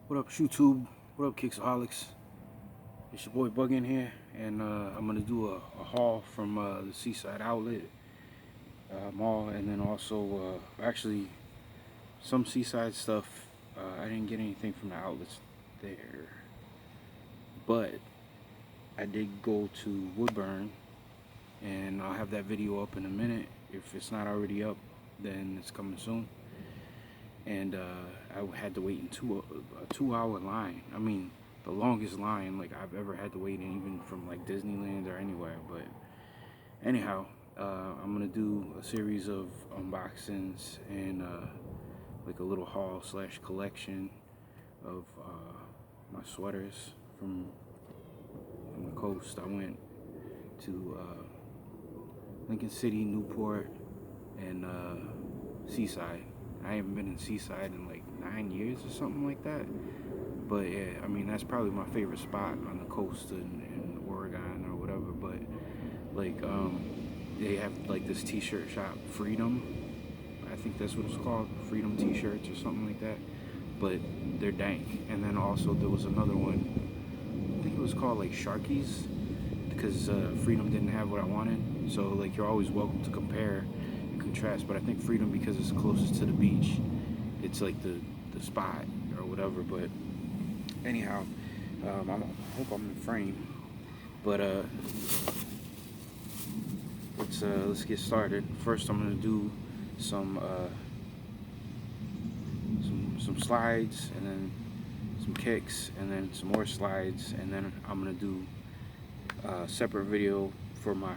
What up, YouTube? What up, Kicksaholics? It's your boy Bug in here, and I'm gonna do a haul from the Seaside outlet mall, and then also actually some Seaside stuff. I didn't get anything from the outlets there, but I did go to Woodburn, and I'll have that video up in a minute. If it's not already up, then it's coming soon. And I had to wait in a 2 hour line. I mean, the longest line like I've ever had to wait in, even from like Disneyland or anywhere. But anyhow, I'm gonna do a series of unboxings and like a little haul / collection of my sweaters from the coast. I went to Lincoln City, Newport, and Seaside. I haven't been in Seaside in like 9 years or something like that. But yeah, I mean, that's probably my favorite spot on the coast in Oregon or whatever. But like, they have like this t-shirt shop, Freedom. I think that's what it's called, Freedom t-shirts or something like that. But they're dank. And then also there was another one, I think it was called like Sharkies, because Freedom didn't have what I wanted. So like, you're always welcome to compare and contrast. But I think Freedom, because it's closest to the beach, it's like the spot or whatever. But anyhow, I hope I'm in frame. But let's get started. First, I'm gonna do some slides, and then some kicks, and then some more slides, and then I'm gonna do a separate video for my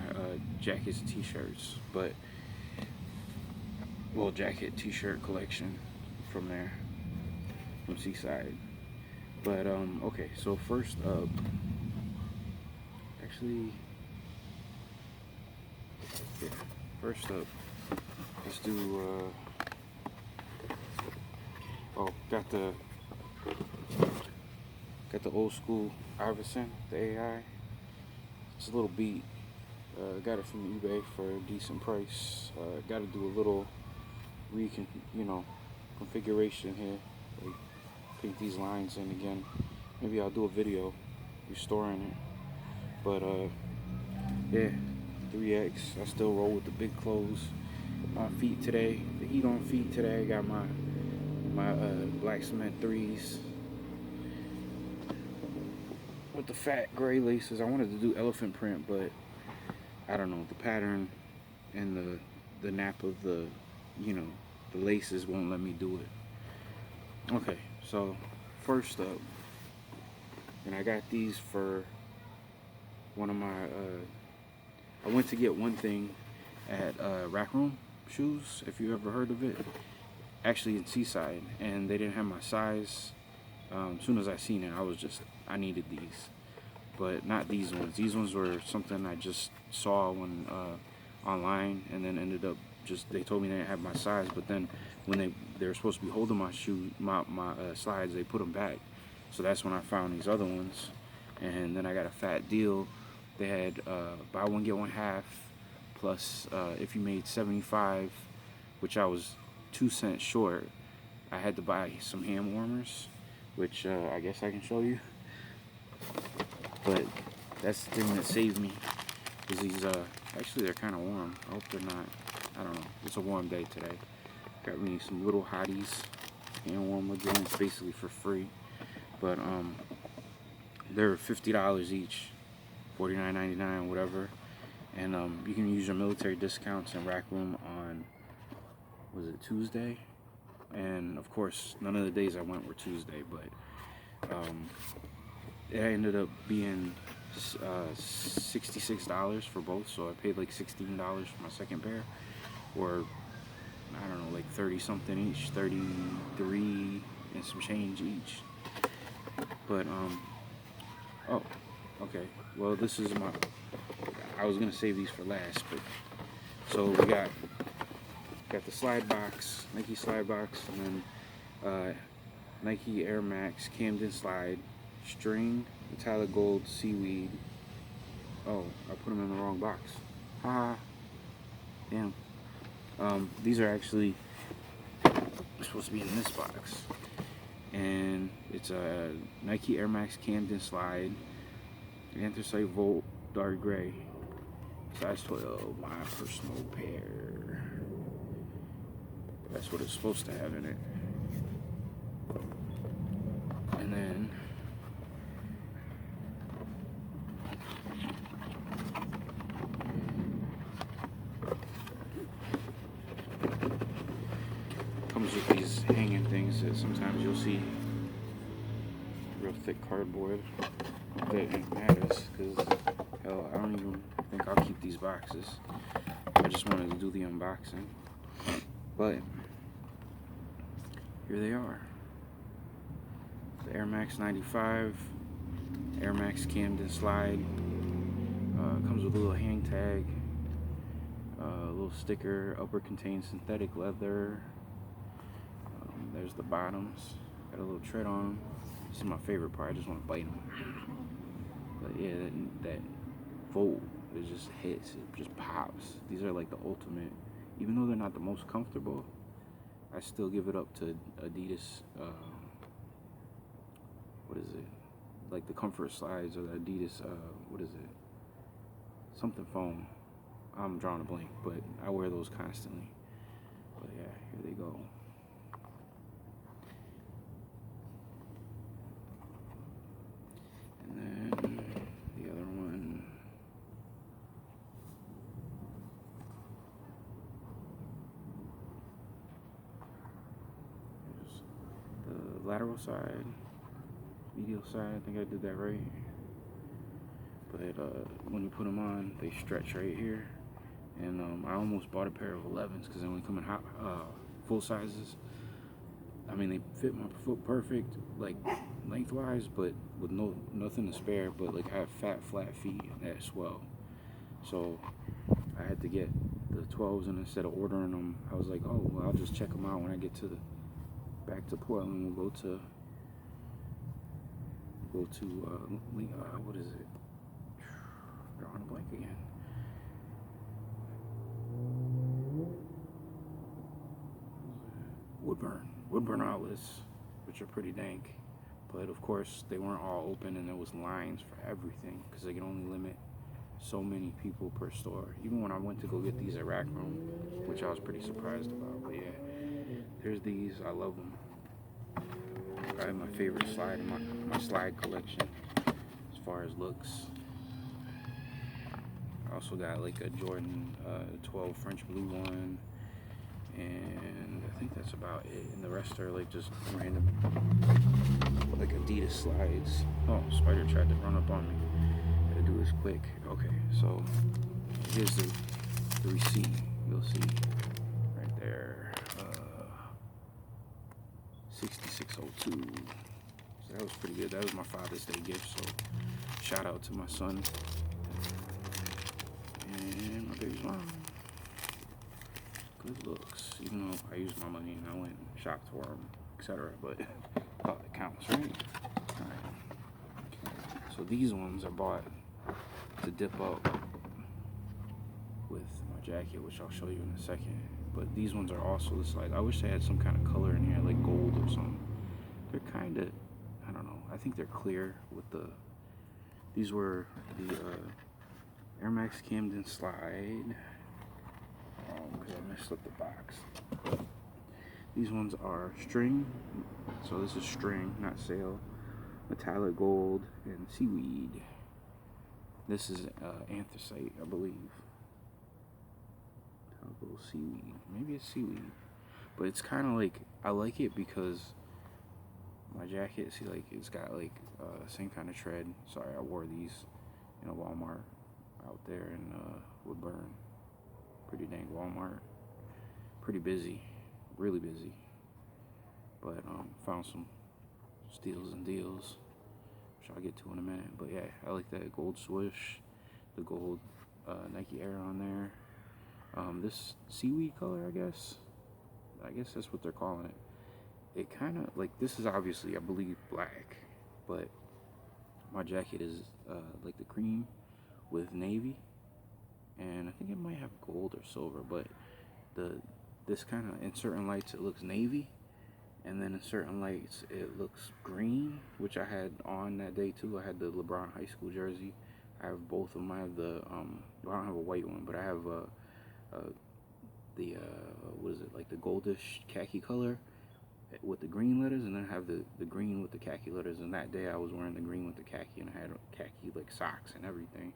jackets and t-shirts. But well, jacket t-shirt collection from there, from Seaside. But okay, so first up, actually, yeah, first up, let's do got the old school Iverson, the AI. It's a little beat. Got it from eBay for a decent price. Got to do a little configuration here, like paint these lines in again. Maybe I'll do a video restoring it. But yeah, 3X. I still roll with the big clothes. My feet today, the heat on feet today. I got my black cement 3s with the fat gray laces. I wanted to do elephant print, but I don't know, the pattern and the nap of the laces won't let me do it. Okay, so first up, and I got these for one of my I went to get one thing at Racc Shoez, if you ever heard of it, actually in Seaside, and they didn't have my size. As soon as I seen it, I needed these, but not these ones. These ones were something I just saw when online, and then ended up they told me they didn't have my size. But then when they were supposed to be holding my slides, they put them back. So that's when I found these other ones, and then I got a fat deal. They had buy one get one half, plus if you made 75, which I was 2 cents short, I had to buy some hand warmers, which I guess I can show you. But that's the thing that saved me, is these actually they're kind of warm. I hope they're not. I don't know. It's a warm day today. Got me some little hotties, hand warmer joints, basically for free. But they're $50 each, $49.99, whatever. And you can use your military discounts in Racc on, was it Tuesday? And of course, none of the days I went were Tuesday, but it ended up being $66 for both. So I paid like $16 for my second pair, or I don't know, like 30 something each, 33 and some change each. But oh, okay, well, this is I was gonna save these for last, but so we got the slide box, Nike slide box, and then Nike Air Max Camden slide, string, metallic gold, seaweed. Oh, I put them in the wrong box. Haha. Damn. These are actually supposed to be in this box. and it's a Nike Air Max Camden Slide, anthracite Volt dark gray, size 12, my personal pair. That's what it's supposed to have in it. And then comes with these hanging things that sometimes you'll see. Real thick cardboard. That ain't matters, because hell, I don't even think I'll keep these boxes. I just wanted to do the unboxing. But here they are. The Air Max 95 Air Max Camden Slide. Comes with a little hang tag, a little sticker. Upper contains synthetic leather. There's the bottoms. Got a little tread on them. This is my favorite part. I just want to bite them. But yeah, that Volt, it just hits. It just pops. These are like the ultimate. Even though they're not the most comfortable, I still give it up to Adidas. What is it? Like the comfort slides or the Adidas. What is it? Something foam. I'm drawing a blank, but I wear those constantly. But yeah, here they go. And then the other one. Here's the lateral side, medial side. I think I did that right. But when you put them on, they stretch right here. And I almost bought a pair of 11s because they only come in full sizes. I mean, they fit my foot perfect, like lengthwise, but with nothing to spare. But like I have fat, flat feet that swell, so I had to get the 12s. And instead of ordering them, I was like, oh, well, I'll just check them out when I get back to Portland. We'll go to what is it? Drawing a blank again. Woodburn outlets, which are pretty dank, but of course they weren't all open, and there was lines for everything because they can only limit so many people per store. Even when I went to go get these at Racc, which I was pretty surprised about. But yeah, there's these. I love them. Probably my favorite slide in my slide collection as far as looks. I also got like a Jordan 12 French blue one, and I think that's about it. And the rest are like just random, like Adidas slides. Oh, spider tried to run up on me. Gotta do this quick. Okay, so here's the receipt. You'll see right there, 6602. So that was pretty good. That was my Father's Day gift. So shout out to my son and my baby's mom. Good looks, even though I used my money and I went and shopped for them, etc. But all that counts, right? Alright. So these ones I bought to dip up with my jacket, which I'll show you in a second. But these ones are also the slides. I wish they had some kind of color in here, like gold or something. They're kind of, I don't know. I think they're clear with the. These were the Air Max Camden Slide. Because I messed up the box. These ones are string. So this is string, not sail. Metallic gold and seaweed. This is anthracite, I believe. Metallic seaweed. Maybe it's seaweed. But it's kind of like, I like it because my jacket, see, like, it's got like same kind of tread. Sorry, I wore these in a Walmart out there in Woodburn. Pretty dang Walmart. Pretty busy, really busy. But found some steals and deals, which I'll get to in a minute. But yeah, I like that gold swoosh, the gold Nike Air on there. This seaweed color, I guess that's what they're calling it. It kind of like, this is obviously, I believe, black, but my jacket is like the cream with navy, and I think it might have gold or silver, but this kind of, in certain lights it looks navy, and then in certain lights it looks green, which I had on that day too. I had the LeBron high school jersey. I have both of them. I have the well, I don't have a white one, but I have the what is it, like the goldish khaki color with the green letters, and then I have the green with the khaki letters. And that day I was wearing the green with the khaki, and I had khaki like socks and everything.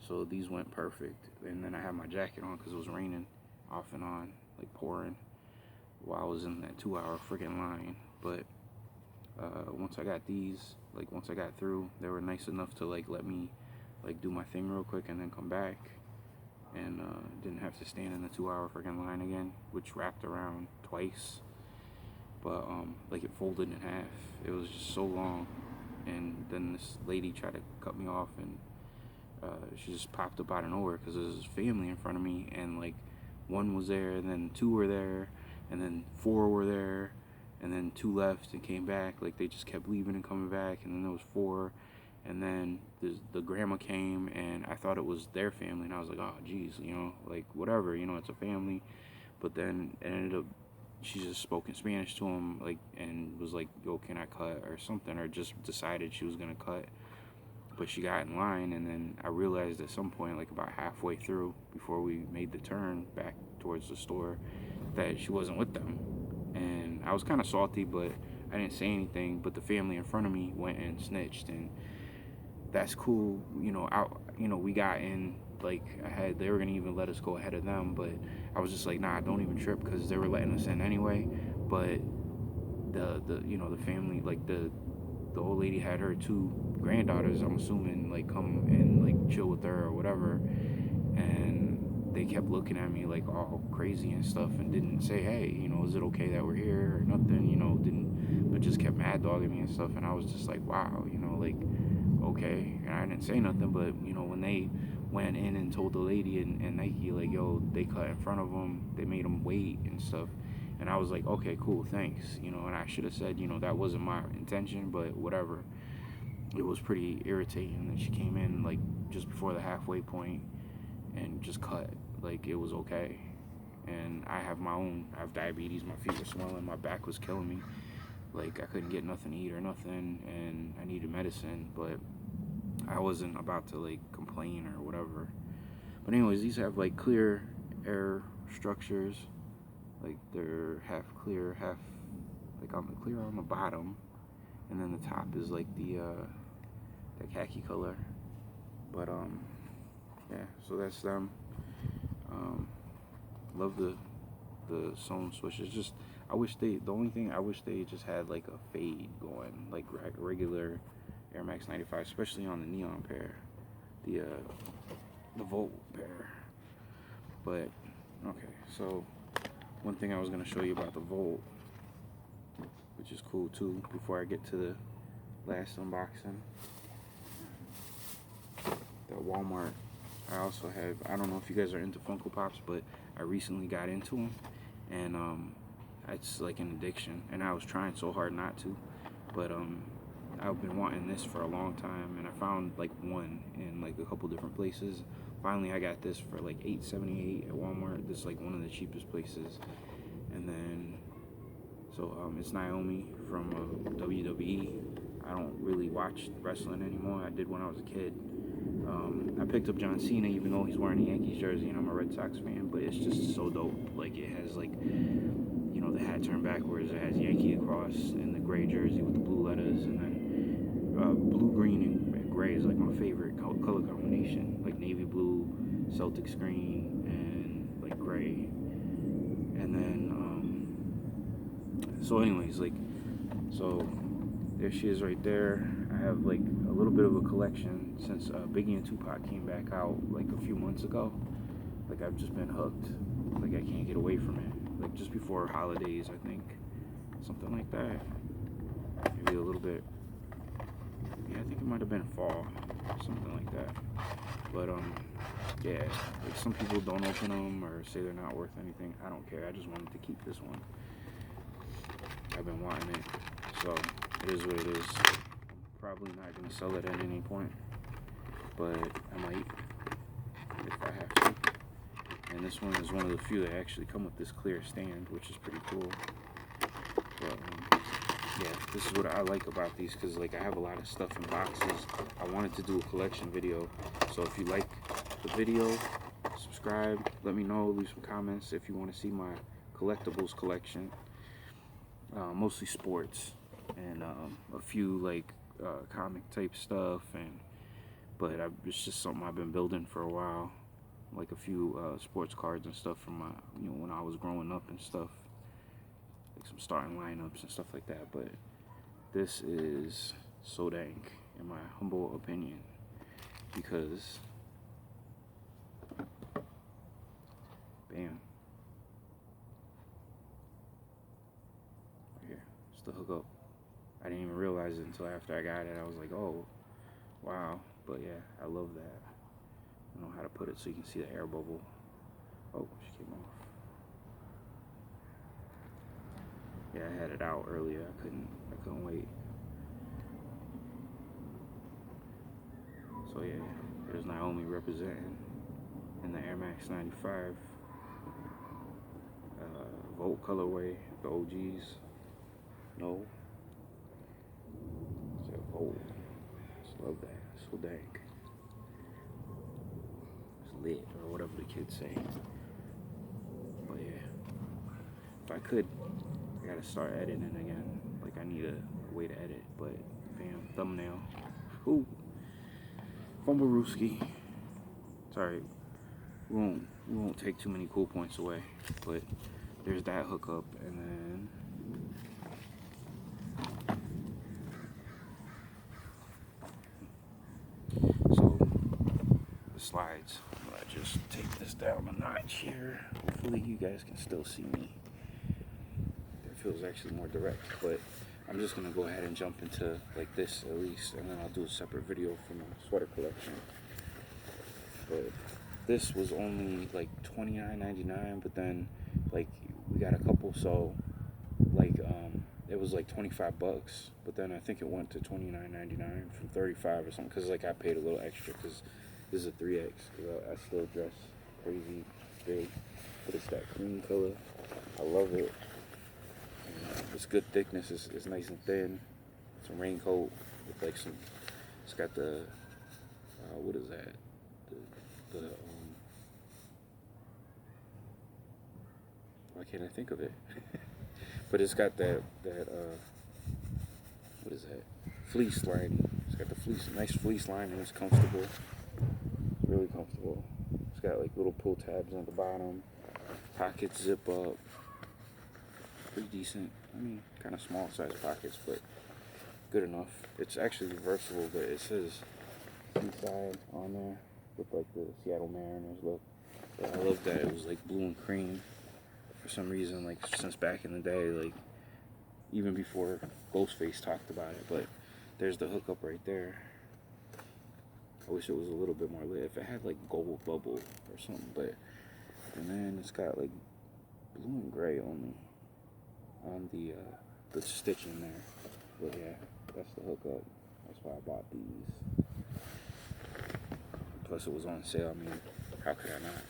So these went perfect. And then I had my jacket on because it was raining off and on, like pouring, while I was in that 2-hour freaking line. But once I got these, like once I got through, they were nice enough to like let me like do my thing real quick and then come back, and didn't have to stand in the 2-hour freaking line again, which wrapped around twice. But like it folded in half. It was just so long, and then this lady tried to cut me off, and she just popped up out of nowhere because there was family in front of me, and like one was there, and then two were there, and then four were there, and then two left and came back. Like they just kept leaving and coming back, and then there was four, and then the grandma came, and I thought it was their family, and I was like, oh geez, you know, like whatever, you know, it's a family. But then it ended up, she just spoke in Spanish to him, like, and was like, yo, can I cut or something, or just decided she was gonna cut. But she got in line, and then I realized at some point, like about halfway through, before we made the turn back towards the store, that she wasn't with them. And I was kind of salty, but I didn't say anything. But the family in front of me went and snitched, and that's cool. You know, we got in, like, they were gonna even let us go ahead of them, but I was just like, nah, don't even trip, because they were letting us in anyway. But the family, like the old lady had her two granddaughters, I'm assuming, like come and like chill with her or whatever, and they kept looking at me like all crazy and stuff, and didn't say, hey, you know, is it okay that we're here or nothing, you know, but just kept mad dogging me and stuff. And I was just like, wow, you know, like, okay. And I didn't say nothing, but you know, when they went in and told the lady and Nike, like, yo, they cut in front of them, they made them wait and stuff. And I was like, okay, cool, thanks, you know. And I should have said, you know, that wasn't my intention, but whatever. It was pretty irritating that she came in like just before the halfway point and just cut like it was okay. And I have diabetes, my feet were swelling, my back was killing me. Like I couldn't get nothing to eat or nothing, and I needed medicine, but I wasn't about to like complain or whatever. But anyways, these have like clear air structures. Like they're half clear, half like on the clear on the bottom, and then the top is like the khaki color. But yeah, so that's them. Love the sewn switches. Just the only thing I wish they just had like a fade going, like regular Air Max 95, especially on the neon pair, the Volt pair. But okay, so one thing I was gonna show you about the Volt, which is cool too, before I get to the last unboxing. The Walmart. I also have, I don't know if you guys are into Funko Pops, but I recently got into them, and it's like an addiction, and I was trying so hard not to, but I've been wanting this for a long time, and I found like one in like a couple different places. Finally I got this for like $8.78 at Walmart. This is like one of the cheapest places. And then so it's Naomi from WWE. I don't really watch wrestling anymore. I did when I was a kid. I picked up John Cena, even though he's wearing a Yankees jersey and I'm a Red Sox fan, but it's just so dope. Like it has like, you know, the hat turned backwards. It has Yankee across and the gray jersey with the blue letters, and then blue, green, and gray is like my favorite color combination. Like navy blue, Celtics green, and like gray. And then so anyways, like, so there she is right there. I have like a little bit of a collection since Biggie and Tupac came back out like a few months ago. Like I've just been hooked. Like I can't get away from it. Like just before holidays, I think, something like that. Maybe a little bit. Yeah, I think it might have been fall, something like that. But yeah, like some people don't open them or say they're not worth anything. I don't care. I just wanted to keep this one. I've been wanting it, so it is what it is. Probably not going to sell it at any point, but I might if I have to. And this one is one of the few that actually come with this clear stand, which is pretty cool. But this is what I like about these, because like I have a lot of stuff in boxes. I wanted to do a collection video, so if you like the video, subscribe, let me know, leave some comments if you want to see my collectibles collection. Mostly sports and a few like comic type stuff, but it's just something I've been building for a while, like a few sports cards and stuff from my, when I was growing up and stuff, like some starting lineups and stuff like that. But this is so dank, in my humble opinion, because bam, right here, it's the hookup. I didn't even realize it until after I got it. I was like, oh, wow. But yeah, I love that. I don't know how to put it so you can see the air bubble. Oh, she came off. Yeah, I had it out earlier. I couldn't wait. So yeah, there's Naomi representing in the Air Max 95 Volt colorway, the OGs. No. It's a Volt. Just love that. So dank. It's lit, or whatever the kids say. But yeah, if I could, I gotta start editing again. Like I need a way to edit. But bam, thumbnail. Ooh, Fumblerooski. Sorry, we won't take too many cool points away. But there's that hookup, and then so the slides. I just take this down a notch here. Hopefully you guys can still see me. It feels actually more direct, but I'm just gonna go ahead and jump into like this at least, and then I'll do a separate video for my sweater collection. But this was only like $29.99, but then like we got a couple, so like it was like $25, but then I think it went to $29.99 from $35 or something, because like I paid a little extra because this is a 3X, because I still dress crazy big. But it's that cream color. I love it. It's good thickness. It's nice and thin. It's a raincoat with like some. It's got the what is that? The why can't I think of it? But it's got that what is that? Fleece lining. It's got the fleece, nice fleece lining. It's comfortable. Really comfortable. It's got like little pull tabs at the bottom. Pockets zip up. Pretty decent. I mean, kind of small size pockets, but good enough. It's actually reversible, but it says Seaside on there with like the Seattle Mariners look. But I love that it was like blue and cream for some reason, like since back in the day, like even before Ghostface talked about it. But there's the hookup right there. I wish it was a little bit more lit. If it had like gold bubble or something, but and then it's got like blue and gray only on the stitching there. But yeah, that's the hookup. That's why I bought these. Plus it was on sale. I mean, how could I not?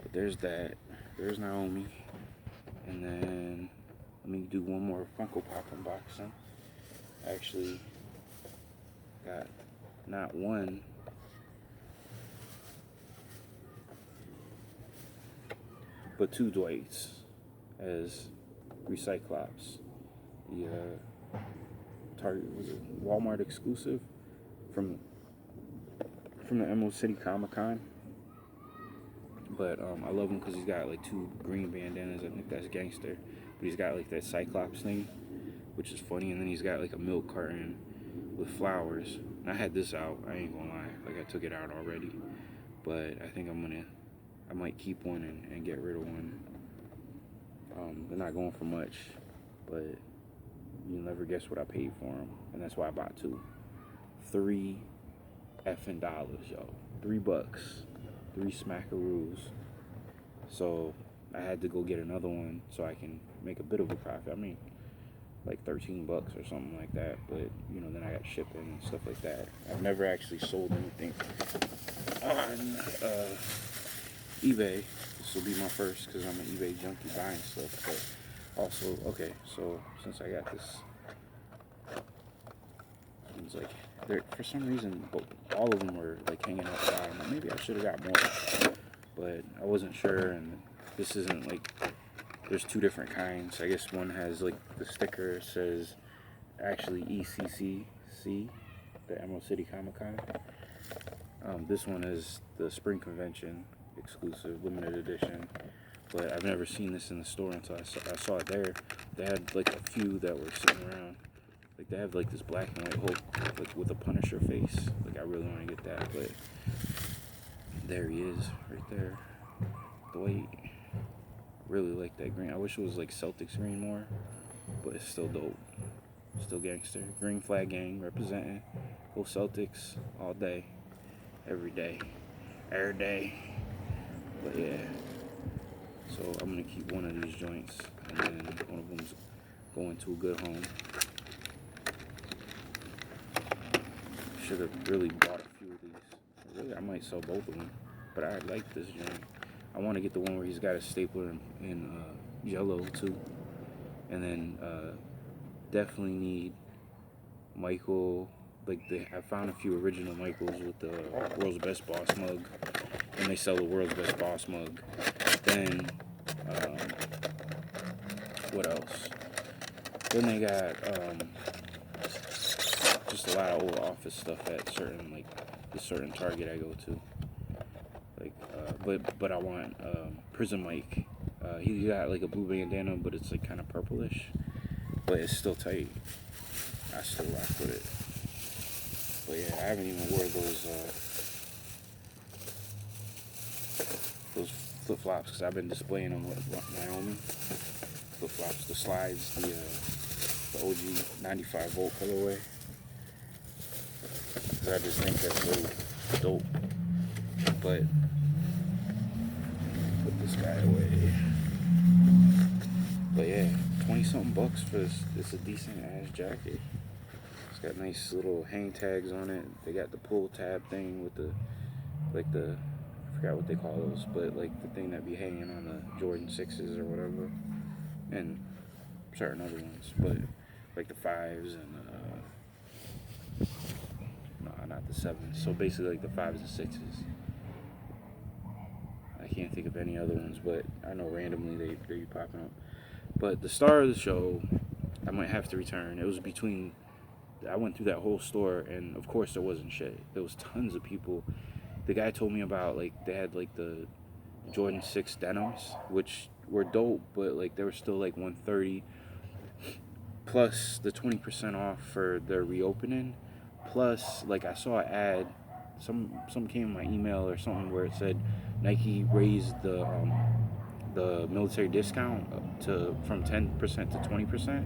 But there's that. There's Naomi. And then let me do one more Funko Pop unboxing. Actually got not one, but two Dwights as Recyclops. The Target, was it Walmart exclusive from the Emerald City Comic Con. But I love him because he's got like two green bandanas. I think that's gangster. But he's got like that Cyclops thing, which is funny. And then he's got like a milk carton with flowers. And I had this out. I ain't gonna lie. Like I took it out already. But I think I might keep one and get rid of one. They're not going for much, but you'll never guess what I paid for them. And that's why I bought two. $3 effing, yo. $3. 3 smackaroos. So I had to go get another one so I can make a bit of a profit. I mean, like $13 or something like that. But you know, then I got shipping and stuff like that. I've never actually sold anything on eBay. This will be my first because I'm an eBay junkie buying stuff. But Also, okay, so since I got this, it's like for some reason all of them were like hanging out the bottom. Maybe I should have got more, but I wasn't sure. And this isn't like, there's two different kinds. I guess one has like the sticker says actually ECCC, the Emerald City Comic Con. This one is the Spring Convention exclusive limited edition, but I've never seen this in the store until I saw it there. They had like a few that were sitting around. Like they have like this black and white Hulk, like with a Punisher face. Like I really want to get that, but there he is, right there. The white. Really like that green. I wish it was like Celtics green more, but it's still dope. Still gangster. Green flag gang representing. Go Celtics all day, every day, every day. But yeah. So I'm gonna keep one of these joints, and then one of them's going to a good home. Should have really bought a few of these. Really, I might sell both of them, but I like this joint. I want to get the one where he's got a stapler in yellow too, and then definitely need Michael. I found a few original Michaels with the World's Best Boss mug, and they sell the World's Best Boss mug. Then what else? Then they got just a lot of old office stuff at the certain Target I go to. But I want Prison Mike. He got like a blue bandana, but it's like kind of purplish, but it's still tight. I still rock with it. But yeah, I haven't even wore those flip flops because I've been displaying them with Naomi. Flip flops, the slides, the OG 95 volt colorway. Because I just think that's really dope. But put this guy away. But yeah, 20 something bucks for this. It's a decent ass jacket. It's got nice little hang tags on it. They got the pull tab thing with I forgot what they call those, but like the thing that be hanging on the Jordan 6s or whatever, and certain other ones, but like the 5s and no, not the 7s. So basically like the 5s and 6s. I can't think of any other ones, but I know randomly they be popping up. But the star of the show, I might have to return. It was between, I went through that whole store, and of course there wasn't shit. There was tons of people. The guy told me about, like, they had, like, the Jordan 6 denims, which were dope, but, like, they were still, like, 130, plus the 20% off for their reopening, plus, like, I saw an ad, some came in my email or something where it said Nike raised the military discount from 10% to 20%,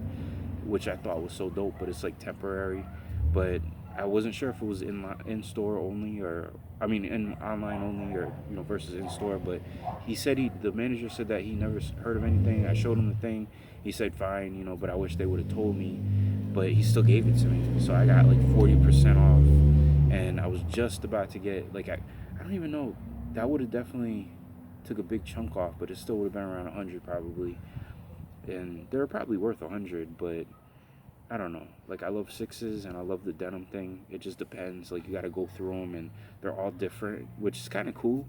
which I thought was so dope, but it's like temporary. But I wasn't sure if it was in store only, or in online only, or versus in store. But the manager said that he never heard of anything. I showed him the thing. He said fine, but I wish they would have told me. But he still gave it to me, so I got like 40% off, and I was just about to get I don't even know. That would have definitely took a big chunk off, but it still would have been around 100 probably, and they were probably worth 100, but I don't know. Like, I love 6s and I love the denim thing. It just depends. Like, you got to go through them, and they're all different, which is kind of cool,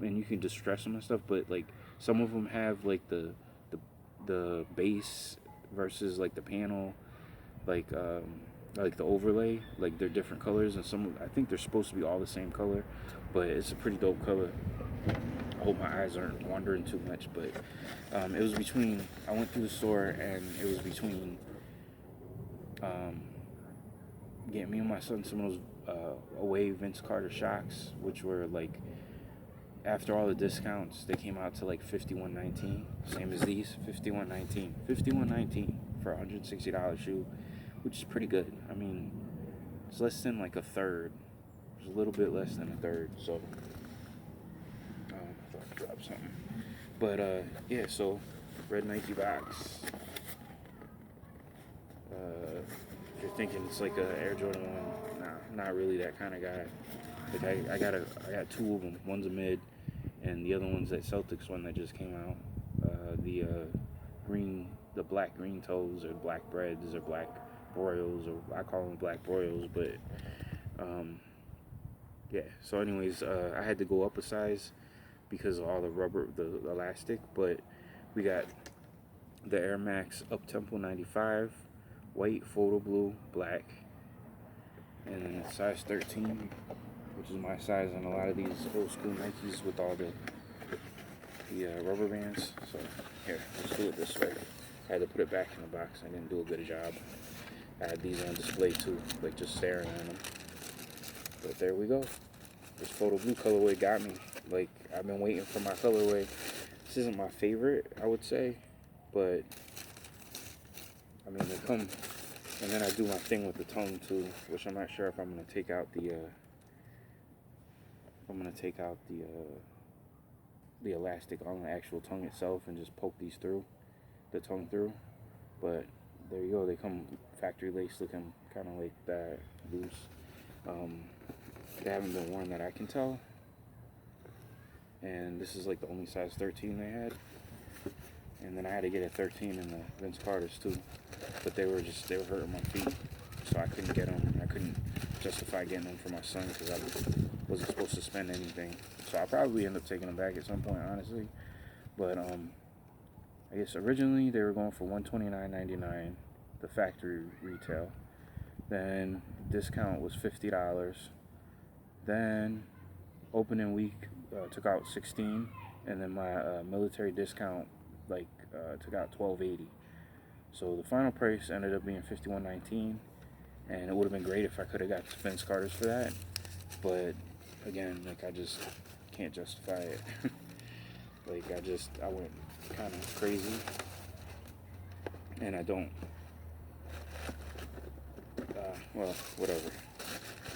and you can distress them and stuff. But like, some of them have like the base versus like the panel, like the overlay. Like, they're different colors, and I think they're supposed to be all the same color, but it's a pretty dope color. I hope my eyes aren't wandering too much, but it was between, I went through the store, and it was between getting me and my son some of those away Vince Carter shocks, which were like, after all the discounts, they came out to like $51.19, same as these, $51.19 for a $160 shoe, which is pretty good. I mean, it's less than like a third. It's a little bit less than a third, so I thought I'd drop something. But yeah, so red Nike box. If you're thinking it's like a Air Jordan 1, nah, not really that kind of guy. Like, I got two of them. One's a mid, and the other one's that Celtics one that just came out. The green the black green toes or black breads or black broils, or I call them black broils, but um, yeah. So anyways, I had to go up a size because of all the rubber, the elastic, but we got the Air Max Up Tempo 95, white, photo blue, black, and then size 13, which is my size on a lot of these old school Nikes with all the rubber bands. So here, let's do it this way. I had to put it back in the box. I didn't do a good job. I had these on display too, like just staring at them. But there we go. This photo blue colorway got me. Like, I've been waiting for my colorway. This isn't my favorite, I would say, but I mean, they come, and then I do my thing with the tongue too, which I'm not sure if I'm gonna take out the elastic on the actual tongue itself and just poke these through, the tongue through. But there you go. They come factory lace, looking kind of like that, loose. They haven't been worn that I can tell. And this is like the only size 13 they had. And then I had to get a 13 in the Vince Carter's too. But they were hurting my feet. So I couldn't get them. I couldn't justify getting them for my son because I wasn't supposed to spend anything. So I'll probably end up taking them back at some point, honestly. But I guess originally they were going for $129.99, the factory retail. Then discount was $50. Then opening week took out $16, and then my military discount took out $12.80. So the final price ended up being $51.19, and it would have been great if I could have got Vince Carter's for that. But again, like, I just can't justify it. Like, I went kind of crazy, and I don't. Well, whatever.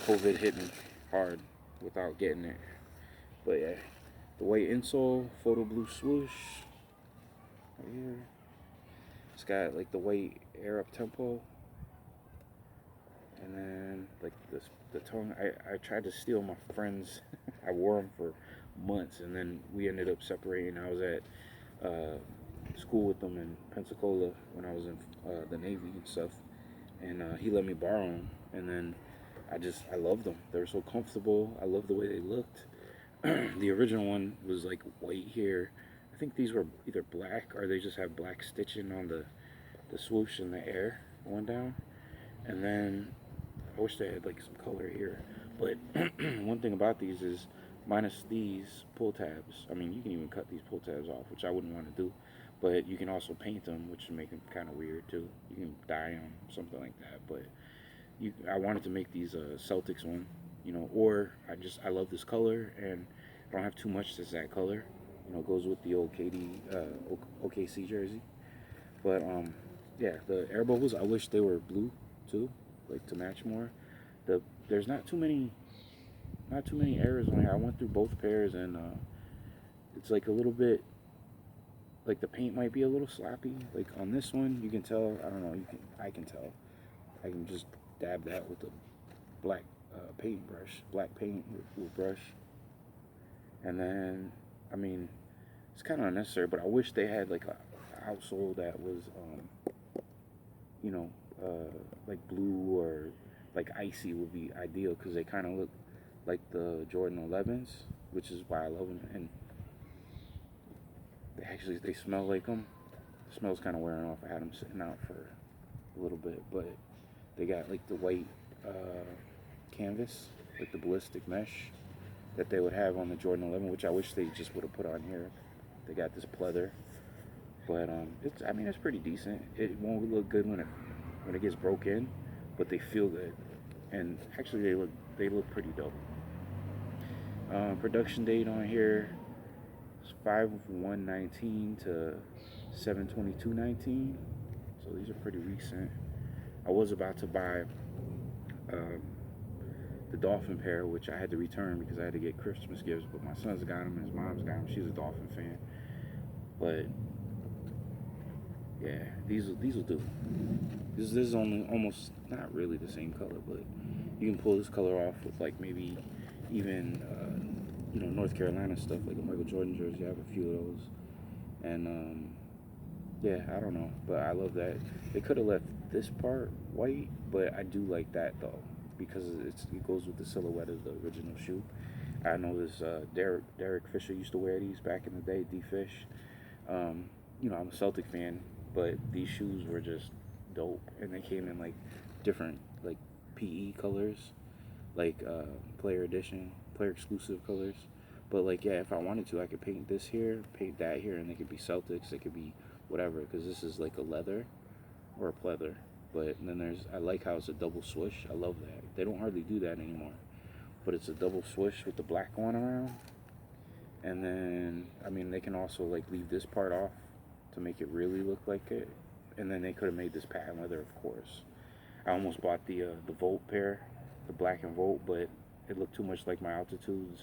COVID hit me hard without getting it. But yeah, the white insole, photo blue swoosh right here. It's got like the white Air Up Tempo, and then like the tongue. I tried to steal my friend's. I wore them for months, and then we ended up separating. I was at school with them in Pensacola when I was in the Navy and stuff, and he let me borrow them, and then I loved them. They were so comfortable. I loved the way they looked. The original one was like white here. I think these were either black or they just have black stitching on the swoosh and the air going down. And then I wish they had like some color here. But one thing about these is, minus these pull tabs. I mean, you can even cut these pull tabs off, which I wouldn't want to do. But you can also paint them, which would make them kind of weird too. You can dye them, something like that. But I wanted to make these Celtics one, or I love this color, and I don't have too much that's that color. It goes with the old OKC jersey. But yeah, the air bubbles, I wish they were blue too, like to match more. There's not too many errors on here. I went through both pairs, and it's like a little bit, like the paint might be a little sloppy. Like on this one, you can tell. I don't know. I can tell. I can just dab that with a black paint brush, black paint with brush. And then, I mean, it's kind of unnecessary, but I wish they had like a outsole that was, like blue or like icy would be ideal, because they kind of look like the Jordan 11s, which is why I love them. And they smell like them. The smell's kind of wearing off. I had them sitting out for a little bit, but they got like the white canvas, like the ballistic mesh that they would have on the Jordan 11, which I wish they just would have put on here. They got this pleather, but it's pretty decent. It won't look good when it gets broke in, but they feel good, and actually they look pretty dope. Production date on here is 5/1/19 to 7/22/19, so these are pretty recent. I was about to buy the Dolphin pair, which I had to return because I had to get Christmas gifts, but my son's got them and his mom's got them. She's a Dolphin fan. But yeah, these will do. This is only almost not really the same color, but you can pull this color off with like maybe even North Carolina stuff, like a Michael Jordan jersey. I have a few of those, and yeah, I don't know, but I love that. They could have left this part white, but I do like that though because it goes with the silhouette of the original shoe. I know this Derek Fisher used to wear these back in the day. D Fish. Um, I'm a Celtic fan, but these shoes were just dope, and they came in like different like PE colors, like player edition, player exclusive colors. But like, yeah, if I wanted to, I could paint this here, paint that here, and they could be Celtics. They could be whatever, because this is like a leather or a pleather. But then I like how it's a double swoosh. I love that. They don't hardly do that anymore. But it's a double swoosh with the black going around. And then, I mean, they can also like leave this part off to make it really look like it. And then they could have made this patent leather, of course. I almost bought the Volt pair, the black and Volt, but it looked too much like my Altitudes.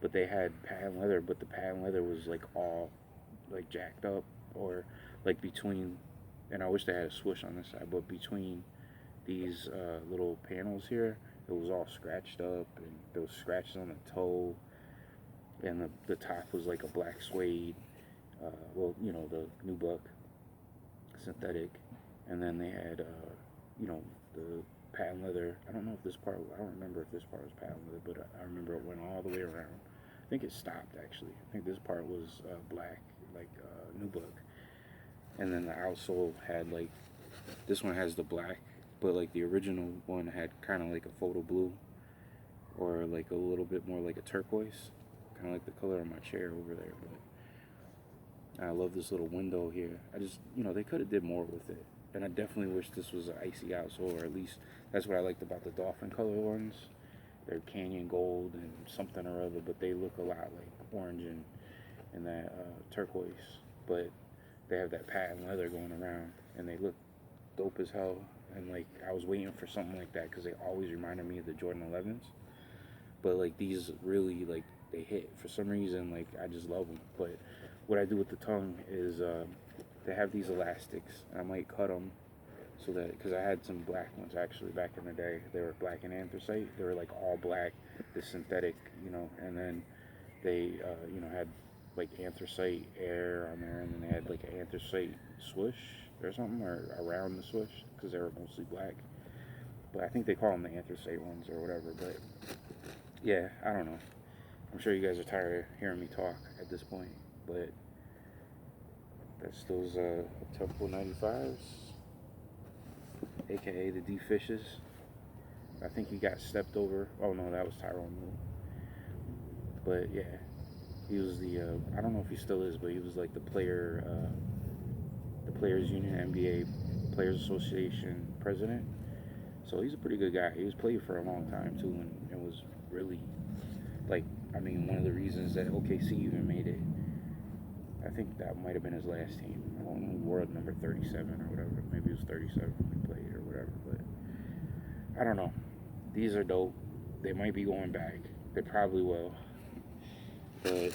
But they had patent leather, but the patent leather was like all like jacked up, or like between, and I wish they had a swoosh on this side, but between these little panels here, it was all scratched up, and there was scratches on the toe, and the top was like a black suede, the nubuck synthetic, and then they had, the patent leather. I don't know if this part, I don't remember if this part was patent leather, but I remember it went all the way around. I think it stopped actually. I think this part was black, like nubuck, and then the outsole had like, this one has the black, but like the original one had kind of like a photo blue, or like a little bit more like a turquoise, kind of like the color of my chair over there. But I love this little window here. I just, they could have did more with it, and I definitely wish this was an icy outsole, or at least that's what I liked about the dolphin color ones. They're canyon gold and something or other, but they look a lot like orange and that turquoise. But they have that patent leather going around, and they look dope as hell. And like, I was waiting for something like that because they always reminded me of the Jordan 11s. But like, these really, like, they hit for some reason. Like, I just love them. But what I do with the tongue is they have these elastics, and I might cut them so that, because I had some black ones actually back in the day. They were black and anthracite. They were like all black, the synthetic, and then they had like anthracite air on there, and then they had like an anthracite swoosh or something, or around the swoosh, because they were mostly black. But I think they call them the anthracite ones or whatever. But yeah, I don't know. I'm sure you guys are tired of hearing me talk at this point, but that's those Temple 95s, aka the D Fishes. I think he got stepped over. Oh no, that was Tyrone Moon. But yeah, he was the I don't know if he still is, but he was like the Players Union, NBA Players Association president. So he's a pretty good guy. He was played for a long time too, and it was really, like, I mean, one of the reasons that OKC even made it. I think that might have been his last team. I don't know, world number 37 or whatever. Maybe it was 37 when he played or whatever. But I don't know. These are dope. They might be going back. They probably will. But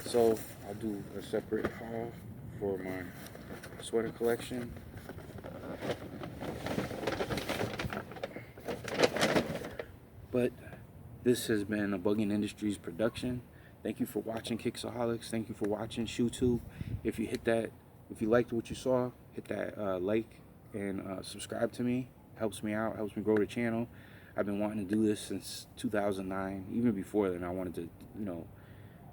so I'll do a separate haul for my sweater collection. But this has been a Bugging Industries production. Thank you for watching Kixaholics. Thank you for watching ShoeTube. If you liked what you saw, hit that like and subscribe to me. Helps me out, helps me grow the channel. I've been wanting to do this since 2009. Even before then, I wanted to,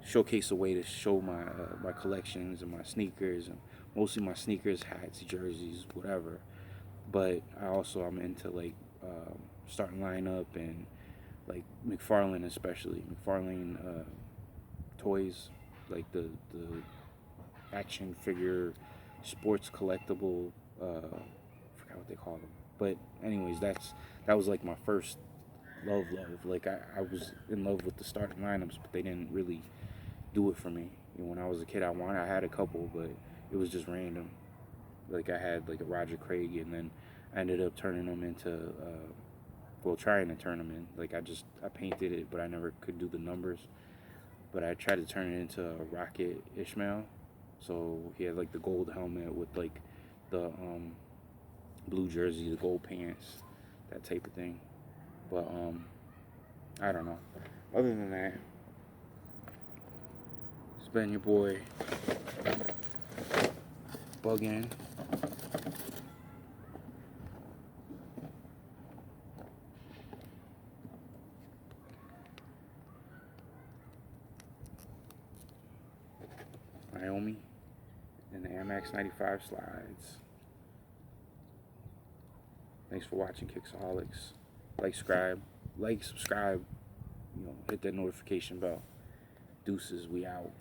showcase a way to show my collections and my sneakers, and mostly my sneakers, hats, jerseys, whatever. But I'm into like starting lineup and like McFarlane, especially McFarlane toys, like the action figure sports collectible. I forgot what they call them. But anyways, that was like my first love. Like I was in love with the starting lineups, but they didn't really do it for me. When I was a kid, I had a couple, but it was just random. Like I had like a Roger Craig, and then I ended up turning them into, trying to turn them in. Like I painted it, but I never could do the numbers. But I tried to turn it into a Rocket Ishmael. So he had like the gold helmet with like the blue jersey, the gold pants, that type of thing. But I don't know. Other than that, been your boy, Bug In. Naomi and the Amex 95 slides. Thanks for watching, Kicksaholics. Like, subscribe, hit that notification bell. Deuces, we out.